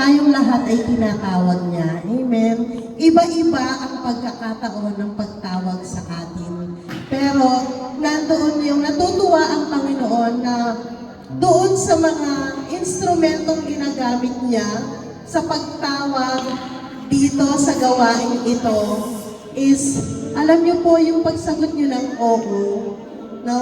tayong lahat ay tinatawag niya. Amen. Iba-iba ang pagkakataon ng pagtawag sa atin. Pero nandoon yung natutuwa ang Panginoon na doon sa mga instrumentong ginagamit niya sa pagtawag dito sa gawain ito is, alam niyo po yung pagsagot niyo ng oo, no?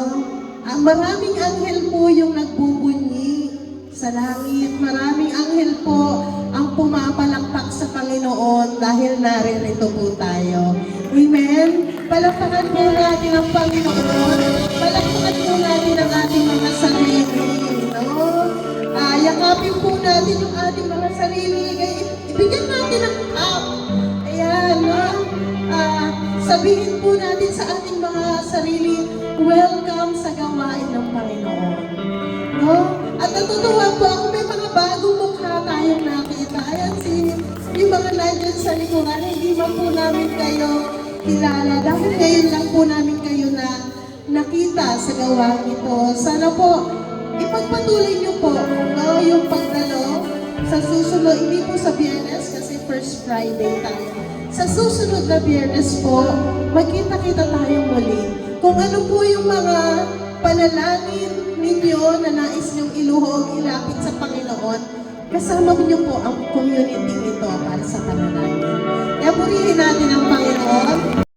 Ang maraming anghel po yung nagbubunyi sa langit. Maraming anghel po ang pumapalakpak sa Panginoon dahil naririto po tayo. Amen? Palakpakan po natin ang Panginoon. Palakpakan po natin ang ating mga sarili. No? Yakapin po natin yung ating mga sarili. Ibigyan natin ng up. Ayan, no? Sabihin po natin sa ating mga sarili, welcome sa gawain ng Panginoon. No? At natutuwa po ako, may mga bagong mukha tayong nakita. Ayan, yung mga nandyan sa likuran, hindi man po namin kayo kilala. Dahil ngayon lang po namin kayo na nakita sa gawain ito. Sana po, ipagpatuloy niyo po, no, yung pagdalo sa susunod, hindi po sa Biyernes kasi first Friday tayo. Sa susunod na Biyernes po, magkita-kita tayong muli. Kung ano po yung mga panalangin ninyo na nais niyong iluhog, ilapit sa Panginoon, kasama niyo po ang community ito para sa panalangin. Kaya purihin natin ang Panginoon.